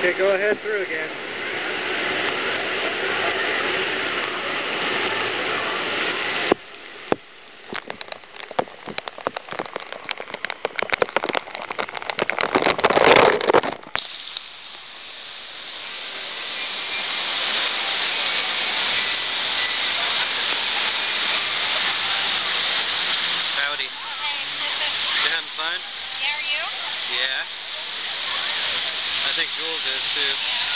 Okay, go ahead through again. Howdy. You having fun? Yeah, are you? Yeah. I think Jules is too.